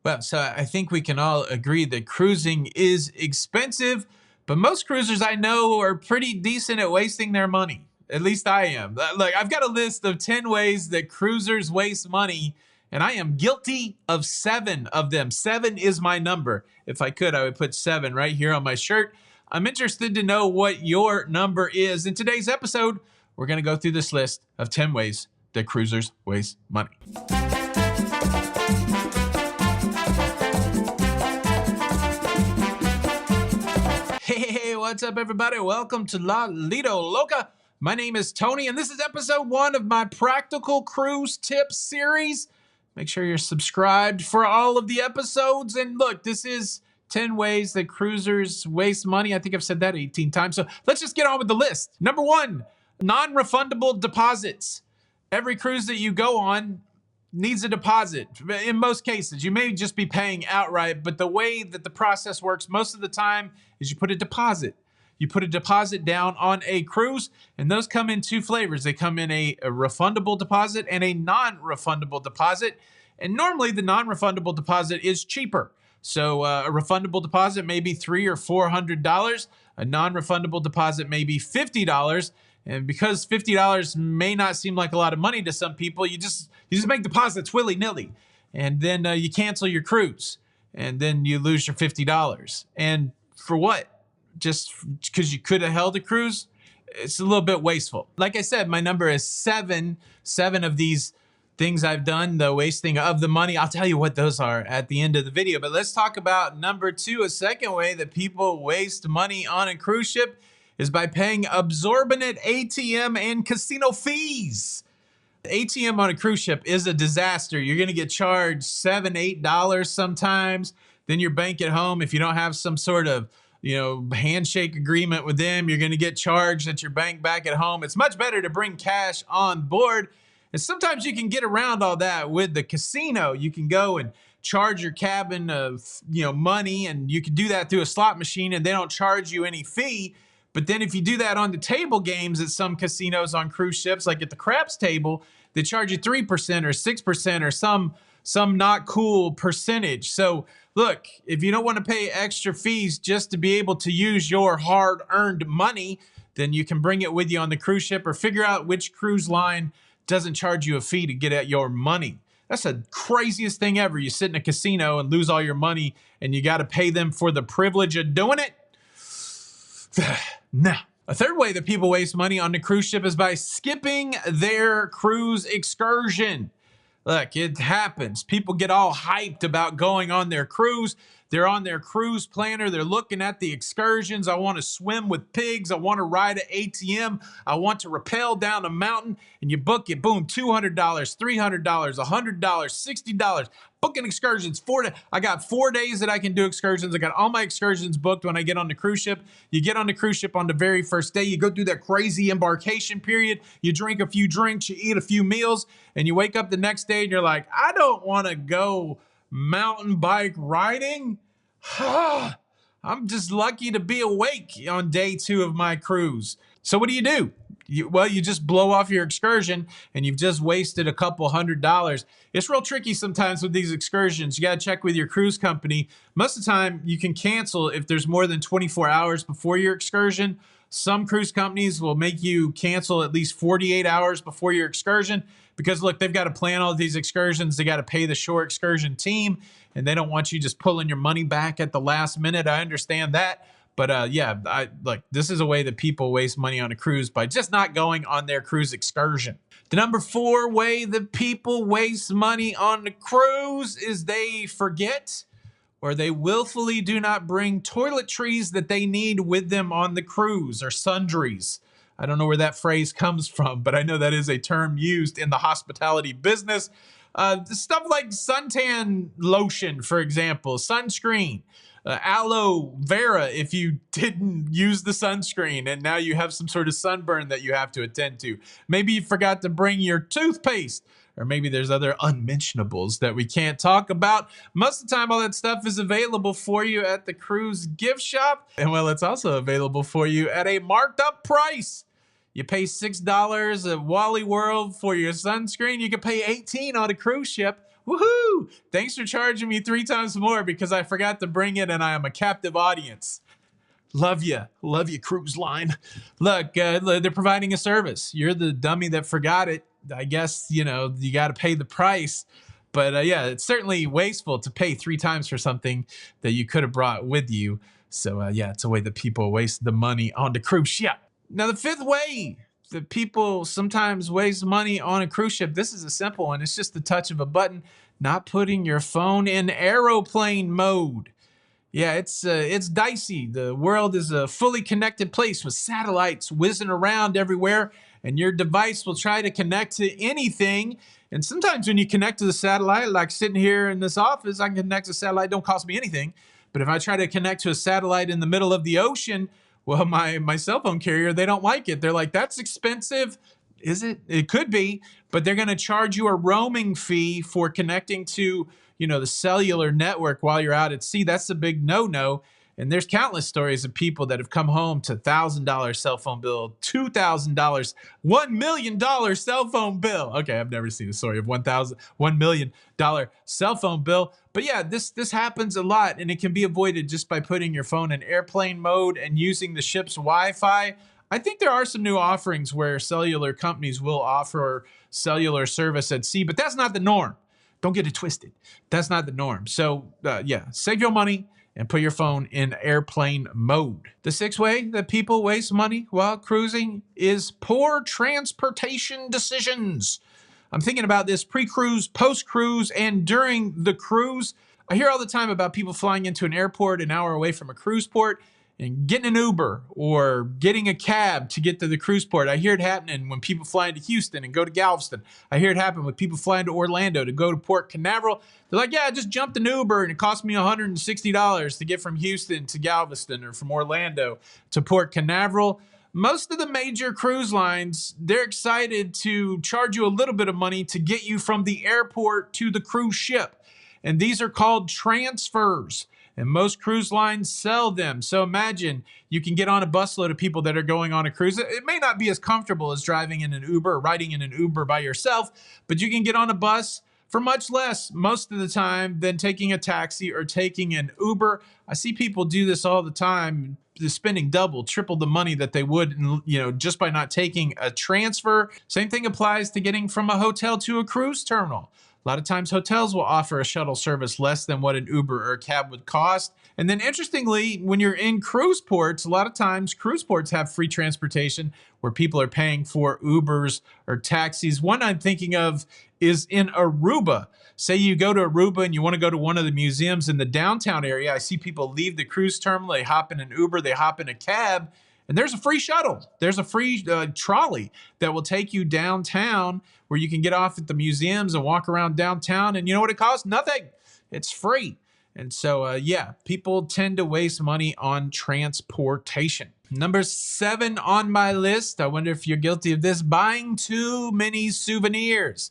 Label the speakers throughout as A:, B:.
A: Well, so I think we can all agree that cruising is expensive, but most cruisers I know are pretty decent at wasting their money. At least I am. Like, I've got a list of 10 ways that cruisers waste money, and I am guilty of 7 of them. 7 is my number. If I could, I would put 7 right here on my shirt. I'm interested to know what your number is. In today's episode, we're going to go through this list of 10 ways that cruisers waste money. Hey, what's up, everybody? Welcome to La Lido Loca. My name is Tony, and this is episode 1 of my Practical Cruise Tips series. Make sure you're subscribed for all of the episodes. And look, this is 10 ways that cruisers waste money. I think I've said that 18 times. So let's just get on with the list. Number 1, non-refundable deposits. Every cruise that you go on needs a deposit. In most cases, you may just be paying outright, but the way that the process works most of the time is you put a deposit. You put a deposit down on a cruise, and those come in 2 flavors. They come in a refundable deposit and a non-refundable deposit. And normally the non-refundable deposit is cheaper. So a refundable deposit may be $300 or $400. A non-refundable deposit may be $50. And because $50 may not seem like a lot of money to some people, you just make deposits willy-nilly. And then you cancel your cruise. And then you lose your $50. And for what? Just because you could have held a cruise? It's a little bit wasteful. Like I said, my number is 7. 7 of these things I've done, the wasting of the money. I'll tell you what those are at the end of the video. But let's talk about number 2. A second way that people waste money on a cruise ship is by paying exorbitant ATM and casino fees. ATM on a cruise ship is a disaster. You're going to get charged $7, $8 sometimes. Then your bank at home, if you don't have some sort of handshake agreement with them, you're going to get charged at your bank back at home. It's much better to bring cash on board. And sometimes you can get around all that with the casino. You can go and charge your cabin of money, and you can do that through a slot machine, and they don't charge you any fee. But then if you do that on the table games at some casinos on cruise ships, like at the craps table, they charge you 3% or 6% or some not cool percentage. So look, if you don't want to pay extra fees just to be able to use your hard-earned money, then you can bring it with you on the cruise ship, or figure out which cruise line doesn't charge you a fee to get at your money. That's the craziest thing ever. You sit in a casino and lose all your money, and you got to pay them for the privilege of doing it. Nah. A third way that people waste money on the cruise ship is by skipping their cruise excursion. Look, it happens. People get all hyped about going on their cruise. They're on their cruise planner. They're looking at the excursions. I want to swim with pigs. I want to ride an ATM. I want to rappel down a mountain. And you book it, boom, $200, $300, $100, $60. Booking excursions. I got 4 days that I can do excursions. I got all my excursions booked when I get on the cruise ship. You get on the cruise ship on the very first day. You go through that crazy embarkation period. You drink a few drinks. You eat a few meals. And you wake up the next day and you're like, I don't want to go mountain bike riding. I'm just lucky to be awake on day 2 of my cruise. So what do? You just blow off your excursion, and you've just wasted a couple $100. It's real tricky sometimes with these excursions. You got to check with your cruise company. Most of the time, you can cancel if there's more than 24 hours before your excursion. Some cruise companies will make you cancel at least 48 hours before your excursion, because look, they've got to plan all these excursions. They got to pay the shore excursion team, and they don't want you just pulling your money back at the last minute. I understand that. But this is a way that people waste money on a cruise, by just not going on their cruise excursion. The number 4 way that people waste money on the cruise is they forget, or they willfully do not bring toiletries that they need with them on the cruise, or sundries. I don't know where that phrase comes from, but I know that is a term used in the hospitality business. Stuff like suntan lotion, for example, sunscreen, aloe vera if you didn't use the sunscreen and now you have some sort of sunburn that you have to attend to. Maybe you forgot to bring your toothpaste, or maybe there's other unmentionables that we can't talk about. Most of the time, all that stuff is available for you at the cruise gift shop. And well, it's also available for you at a marked up price. You pay $6 at Wally World for your sunscreen. You can pay $18 on a cruise ship Woohoo! Thanks for charging me 3 times more because I forgot to bring it and I am a captive audience. Love you, cruise line. Look, they're providing a service. You're the dummy that forgot it. I guess, you got to pay the price. But yeah, it's certainly wasteful to pay 3 times for something that you could have brought with you. So yeah, it's a way that people waste the money on the cruise ship. Now, the 5th way that people sometimes waste money on a cruise ship, this is a simple one. It's just the touch of a button, not putting your phone in airplane mode. Yeah, it's dicey. The world is a fully connected place with satellites whizzing around everywhere, and your device will try to connect to anything. And sometimes when you connect to the satellite, like sitting here in this office, I can connect to a satellite, don't cost me anything. But if I try to connect to a satellite in the middle of the ocean, well, my cell phone carrier, they don't like it. They're like, that's expensive. Is it? It could be, but they're going to charge you a roaming fee for connecting to, the cellular network while you're out at sea. That's a big no-no. And there's countless stories of people that have come home to $1,000 cell phone bill, $2,000, $1 million cell phone bill. Okay, I've never seen a story of $1 million cell phone bill. But yeah, this happens a lot, and it can be avoided just by putting your phone in airplane mode and using the ship's Wi-Fi. I think there are some new offerings where cellular companies will offer cellular service at sea, but that's not the norm. Don't get it twisted. That's not the norm. So yeah, save your money and put your phone in airplane mode. The 6th way that people waste money while cruising is poor transportation decisions. I'm thinking about this pre-cruise, post-cruise, and during the cruise. I hear all the time about people flying into an airport an hour away from a cruise port and getting an Uber or getting a cab to get to the cruise port. I hear it happening when people fly into Houston and go to Galveston. I hear it happen when people fly into Orlando to go to Port Canaveral. They're like, yeah, I just jumped an Uber and it cost me $160 to get from Houston to Galveston or from Orlando to Port Canaveral. Most of the major cruise lines, they're excited to charge you a little bit of money to get you from the airport to the cruise ship. And these are called transfers. And most cruise lines sell them. So imagine you can get on a busload of people that are going on a cruise. It may not be as comfortable as driving in an Uber or riding in an Uber by yourself, but you can get on a bus for much less most of the time than taking a taxi or taking an Uber. I see people do this all the time, spending double, triple the money that they would, just by not taking a transfer. Same thing applies to getting from a hotel to a cruise terminal. A lot of times hotels will offer a shuttle service less than what an Uber or a cab would cost. And then interestingly, when you're in cruise ports, a lot of times cruise ports have free transportation where people are paying for Ubers or taxis. One I'm thinking of is in Aruba. Say you go to Aruba and you want to go to one of the museums in the downtown area. I see people leave the cruise terminal, they hop in an Uber, they hop in a cab, and there's a free shuttle. There's a free trolley that will take you downtown where you can get off at the museums and walk around downtown. And you know what it costs? Nothing. It's free. And so, yeah, people tend to waste money on transportation. Number 7 on my list, I wonder if you're guilty of this, buying too many souvenirs.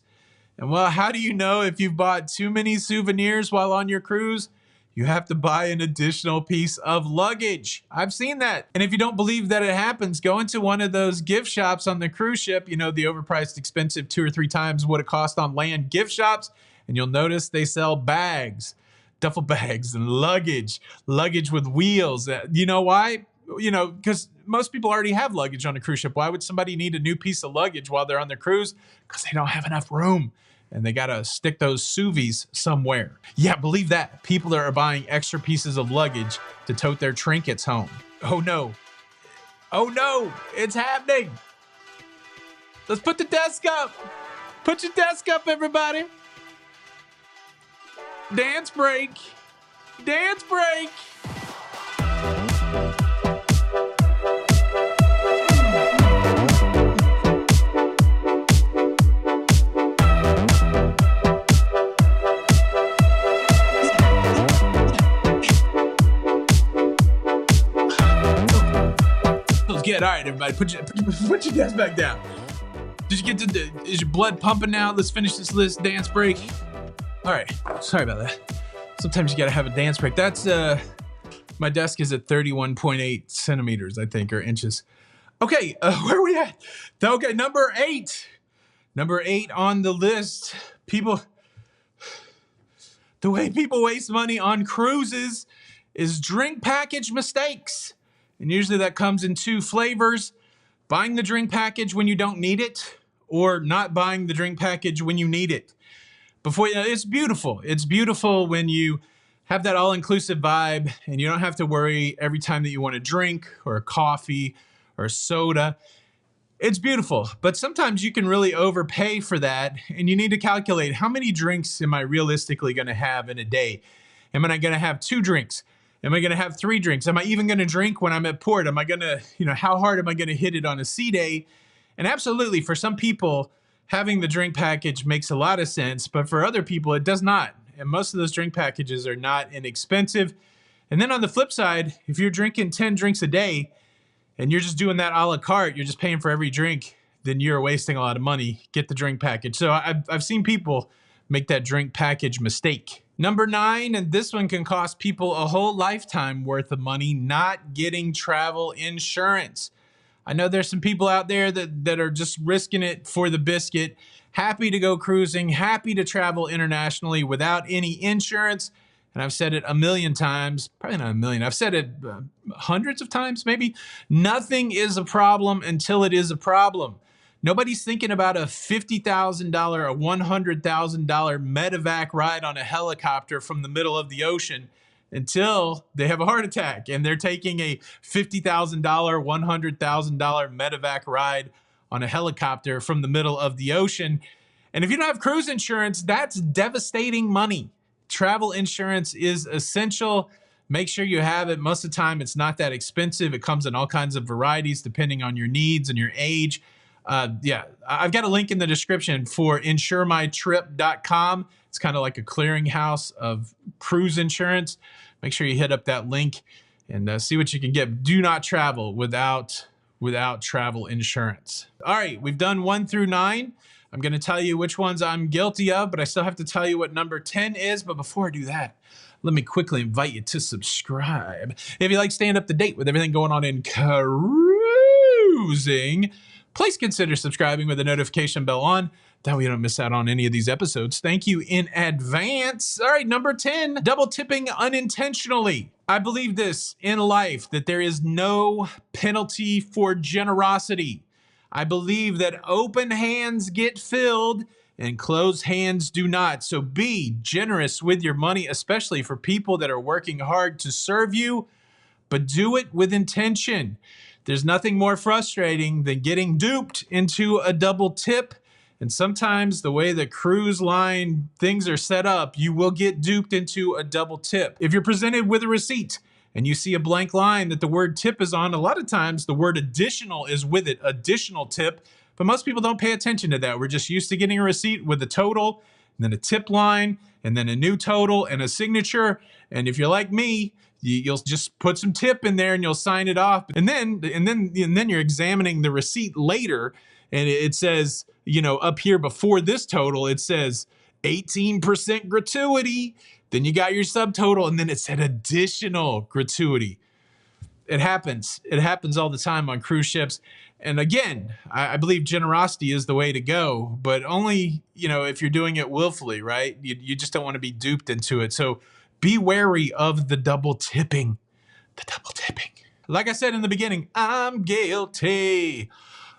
A: And well, how do you know if you've bought too many souvenirs while on your cruise? You have to buy an additional piece of luggage. I've seen that. And if you don't believe that it happens, go into one of those gift shops on the cruise ship, the overpriced, expensive 2 or 3 times what it costs on land gift shops, and you'll notice they sell bags, duffel bags and luggage with wheels. You know why? Because most people already have luggage on a cruise ship. Why would somebody need a new piece of luggage while they're on their cruise? Because they don't have enough room. And they got to stick those sous somewhere. Yeah, believe that. People are buying extra pieces of luggage to tote their trinkets home. Oh no. Oh no, it's happening. Let's put the desk up. Put your desk up, everybody. Dance break. Dance break. Good. All right, everybody, put your desk back down. Did you get is your blood pumping now? Let's finish this list. Dance break. All right. Sorry about that. Sometimes you got to have a dance break. That's my desk is at 31.8 centimeters, I think, or inches. Okay, where are we at? Okay, number 8. Number 8 on the list. People The way people waste money on cruises is drink package mistakes. And usually that comes in two flavors: buying the drink package when you don't need it, or not buying the drink package when you need it. It's beautiful. It's beautiful when you have that all-inclusive vibe and you don't have to worry every time that you want a drink or a coffee or a soda. It's beautiful, but sometimes you can really overpay for that, and you need to calculate, how many drinks am I realistically going to have in a day? Am I going to have 2 drinks? Am I going to have 3 drinks? Am I even going to drink when I'm at port? Am I going to, how hard am I going to hit it on a sea day? And absolutely, for some people, having the drink package makes a lot of sense, but for other people, it does not. And most of those drink packages are not inexpensive. And then on the flip side, if you're drinking 10 drinks a day and you're just doing that a la carte, you're just paying for every drink, then you're wasting a lot of money. Get the drink package. So I've seen people make that drink package mistake. Number 9, and this one can cost people a whole lifetime worth of money, not getting travel insurance. I know there's some people out there that are just risking it for the biscuit, happy to go cruising, happy to travel internationally without any insurance. And I've said it a million times, probably not a million. I've said it hundreds of times, maybe. Nothing is a problem until it is a problem. Nobody's thinking about a $50,000 or $100,000 medevac ride on a helicopter from the middle of the ocean until they have a heart attack and they're taking a $50,000, $100,000 medevac ride on a helicopter from the middle of the ocean. And if you don't have cruise insurance, that's devastating money. Travel insurance is essential. Make sure you have it. Most of the time, it's not that expensive. It comes in all kinds of varieties depending on your needs and your age. I've got a link in the description for insuremytrip.com. It's kind of like a clearinghouse of cruise insurance. Make sure you hit up that link and see what you can get. Do not travel without travel insurance. All right, we've done 1 through 9. I'm going to tell you which ones I'm guilty of, but I still have to tell you what number 10 is. But before I do that, let me quickly invite you to subscribe. If you like staying up to date with everything going on in cruising, please consider subscribing with the notification bell on. That way you don't miss out on any of these episodes. Thank you in advance. All right, number 10, double tipping unintentionally. I believe this in life, that there is no penalty for generosity. I believe that open hands get filled and closed hands do not. So be generous with your money, especially for people that are working hard to serve you, but do it with intention. There's nothing more frustrating than getting duped into a double tip. And sometimes the way the cruise line things are set up, you will get duped into a double tip. If you're presented with a receipt and you see a blank line that the word tip is on, a lot of times the word additional is with it, additional tip. But most people don't pay attention to that. We're just used to getting a receipt with a total, and then a tip line, and then a new total and a signature. And if you're like me, you'll just put some tip in there and you'll sign it off. And then you're examining the receipt later, and it says, up here before this total, it says 18% gratuity. Then you got your subtotal, and then it said additional gratuity. It happens. It happens all the time on cruise ships. And again, I believe generosity is the way to go, but only, if you're doing it willfully, right? You just don't want to be duped into it. So be wary of the double tipping. The double tipping. Like I said in the beginning, I'm guilty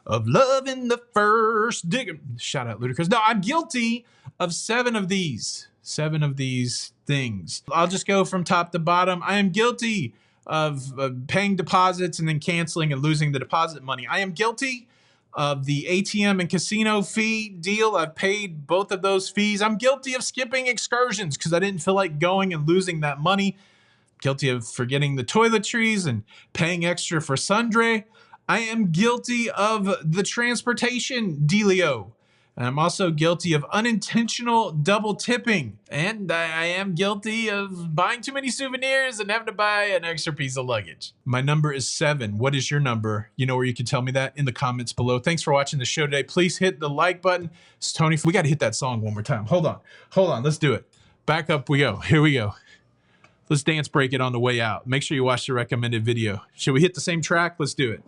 A: of loving the first dig. Shout out Ludacris. No, I'm guilty of 7 of these. 7 of these things. I'll just go from top to bottom. I am guilty of paying deposits and then canceling and losing the deposit money. I am guilty of the ATM and casino fee deal. I've paid both of those fees. I'm guilty of skipping excursions because I didn't feel like going and losing that money. Guilty of forgetting the toiletries and paying extra for sundry. I am guilty of the transportation dealio. And I'm also guilty of unintentional double tipping. And I am guilty of buying too many souvenirs and having to buy an extra piece of luggage. My number is 7. What is your number? You know where you can tell me that in the comments below. Thanks for watching the show today. Please hit the like button. It's Tony. We got to hit that song one more time. Hold on. Let's do it. Back up we go. Here we go. Let's dance break it on the way out. Make sure you watch the recommended video. Should we hit the same track? Let's do it.